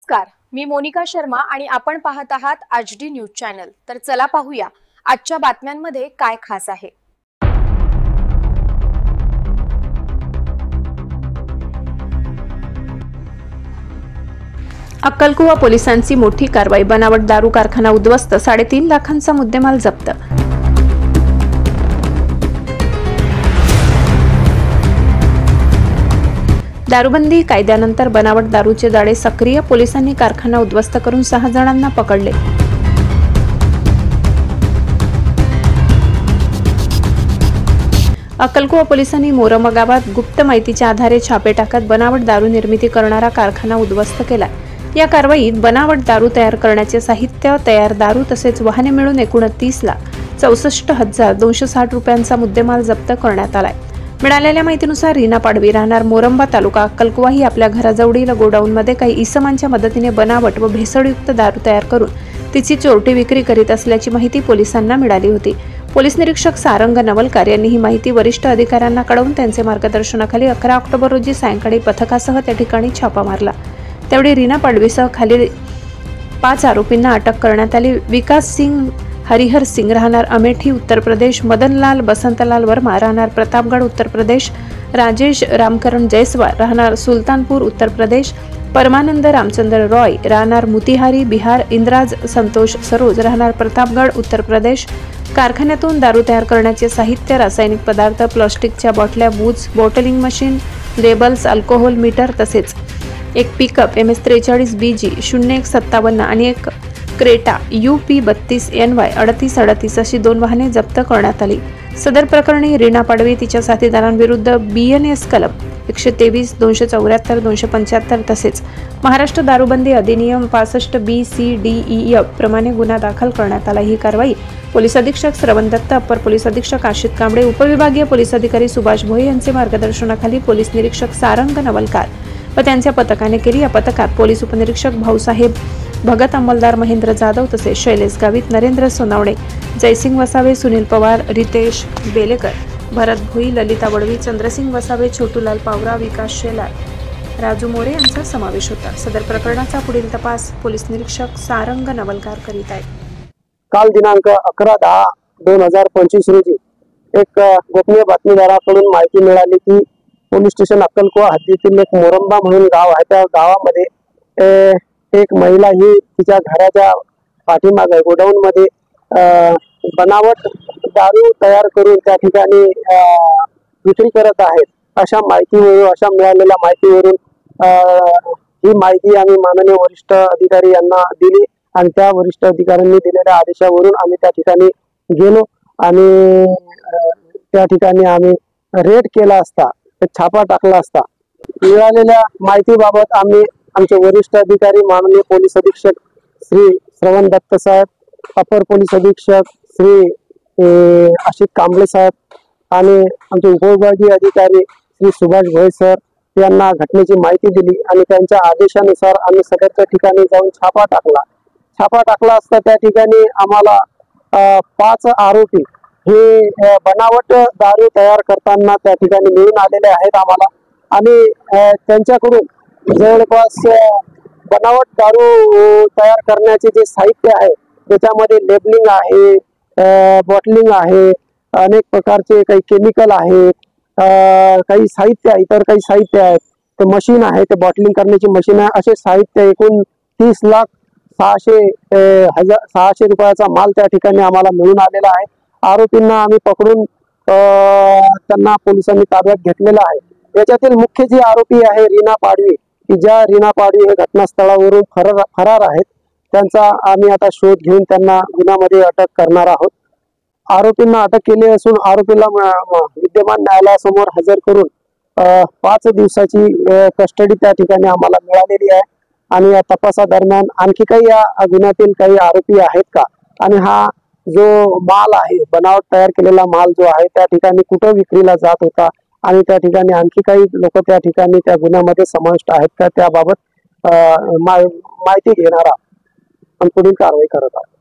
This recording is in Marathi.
नमस्कार, मी मोनिका शर्मा आणि आपण पाहत आहात HD न्यूज चॅनल। तर चला पाहूया आजच्या बातम्यांमध्ये काय खास आहे। अक्कलकुवा पोलिसांची मोठी कारवाई, बनावट दारू कारखाना उद्ध्वस्त, 3.5 लाखांचा मुद्देमाल जप्त। दारूबंदी कायद्यानंतर बनावट दारूचे जाळे सक्रिय, पोलिसांनी कारखाना उद्ध्वस्त करून 6 जणांना पकडले। अक्कलकुवा पोलिसांनी मोरंबा गावात गुप्त माहितीच्या आधारे छापे टाकत बनावट दारू निर्मिती करणारा कारखाना उद्ध्वस्त केला। या कारवाईत बनावट दारू तयार करण्याचे साहित्य, तयार दारू तसेच वाहने मिळून एकूण 30,64,260 रुपयांचा मुद्देमाल जप्त करण्यात आलाय। मिळालेल्या माहितीनुसार रीना पाडवी राहणार मोरंबा तालुका अक्कलकुवा ही आपल्या घराजवळील गोडाऊनमध्ये काही इसमांच्या मदतीने बनावट व भेसळयुक्त दारू तयार करून तिची चोरटी विक्री करीत असल्याची माहिती पोलिसांना मिळाली होती। पोलीस निरीक्षक सारंग नवलकार यांनी ही माहिती वरिष्ठ अधिकाऱ्यांना कळवून त्यांचे मार्गदर्शनाखाली 11 ऑक्टोबर रोजी सायंकाळी पथकासह त्या ठिकाणी छापा मारला। त्यावेळी रीना पाडवीसह खालील 5 आरोपींना अटक करण्यात आली। विकास सिंग हरिहर सिंग राहणार अमेठी उत्तर प्रदेश, मदनलाल बसंतलाल वर्मा राहणार प्रतापगड उत्तर प्रदेश, राजेश रामकरण जयस्वाल राहणार सुलतानपूर उत्तर प्रदेश, परमानंद रामचंद्र रॉय राहणार मोतिहारी बिहार, इंद्राज संतोष सरोज राहणार प्रतापगड उत्तर प्रदेश। कारखान्यातून दारू तयार करण्याचे साहित्य, रासायनिक पदार्थ, प्लास्टिकच्या बाटल्या, booze, bottling machine, labels, alcohol meter तसेच एक पिकअप MS 43 BG 0157 आणि एक क्रेटा UP 32 NY 3838 अशी 2 वाहने जप्त करण्यात आली। सदर प्रकरणी रीना पाडवी तिच्या साथीदारांविरुद्ध BNS कलम 123, 274, 275 तसेच महाराष्ट्र दारूबंदी अधिनियम 65 BC-DE प्रमाणे गुन्हा दाखल करण्यात आला। ही कारवाई पोलीस अधीक्षक श्रवण दत्त, अप्पर पोलीस अधीक्षक आशित कांबळे, उपविभागीय पोलीस अधिकारी सुभाष भोये यांचे मार्गदर्शनाखाली पोलीस निरीक्षक सारंग नवलकार व त्यांच्या पथकाने केली। या पथकात पोलीस उपनिरीक्षक भाऊसाहेब भगत, अंमलदार महेंद्र जाधव तसेच शैलेश गावित, नरेंद्र सोनावणे, जयसिंग वसावे, सुनील पवार, रितेश बेलेकर, भरत भोई, ललिता वडवी, चंद्रसिंग वसावे, छोटूलाल पावरा, विकास शेलार, राजू मोरे यांचा समावेश होता। सदर प्रकरणाचा पुढील तपास पोलीस निरीक्षक सारंग नवलकार करीत आहेत। काल दिनांक 11/10/2025 रोजी एक गोपनीय बातमीदाराकडून माहिती मिळाली की पोलीस स्टेशन अक्कलकुवा हद्दीतील एक मोरंबा म्हणून गाव आहे, त्या गावामध्ये एक महिला ही तिच्या घराच्या पाठीमागे गोडाऊन मध्ये बनावट दारू तयार करून त्या ठिकाणी विक्री करत आहेत। अशा मिळालेल्या माहितीवरून ही माहिती आम्ही माननीय वरिष्ठ अधिकारी यांना दिली आणि त्या वरिष्ठ अधिकाऱ्यांनी दिलेल्या आदेशावरून आम्ही त्या ठिकाणी गेलो आणि त्या ठिकाणी आम्ही रेड केला असता, छापा टाकला असता मिळालेल्या माहितीबाबत आम्ही आमचे वरिष्ठ अधिकारी माननीय पोलीस अधीक्षक श्री श्रवण दत्त साहेब, अपर पोलीस अधीक्षक श्री आशित कांबळे साहेब आणि आमचे उपविभागीय अधिकारी श्री सुभाष भोये सर यांना घटनेची माहिती दिली आणि त्यांच्या आदेशानुसार आम्ही सदरच्या ठिकाणी जाऊन छापा टाकला असता त्या ठिकाणी आम्हाला 5 आरोपी हे बनावट दारू तयार करताना त्या ठिकाणी मिळून आलेले आहेत आम्हाला आणि त्यांच्याकडून जवळपास बनावट दारू तयार करण्याचे जे साहित्य आहे त्याच्यामध्ये लेबलिंग आहे, बॉटलिंग आहे, अनेक प्रकारचे काही केमिकल आहेत, काही साहित्य इतर काही साहित्य आहेत, ते मशीन आहे, ते बॉटलिंग करण्याची मशीन आहे, असे साहित्य एकूण 30,06,000 रुपयाचा माल त्या ठिकाणी आम्हाला मिळून आलेला आहे। आरोपींना आम्ही पकडून त्यांना पोलिसांनी ताब्यात घेतलेला आहे। याच्यातील मुख्य जी आरोपी आहे रीना पाडवी, की ज्या रीना पाडवी हे घटनास्थळावरून फरार आहेत, त्यांचा आम्ही आता शोध घेऊन त्यांना गुन्ह्यामध्ये अटक करणार आहोत। आरोपींना अटक केली असून आरोपीला विद्यमान न्यायालयासमोर हजर करून 5 दिवसाची कस्टडी त्या ठिकाणी आम्हाला मिळालेली आहे आणि या तपासादरम्यान आणखी काही या गुन्ह्यातील काही आरोपी आहेत का आणि हा जो माल आहे, बनावट तयार केलेला माल जो आहे त्या ठिकाणी कुठं विक्रीला जात होता आणि त्या ठिकाणी आणखी काही लोक त्या ठिकाणी त्या गुन्ह्यामध्ये समाविष्ट आहेत का, त्याबाबत माहिती घेणारा पुढील कारवाई करत आहोत।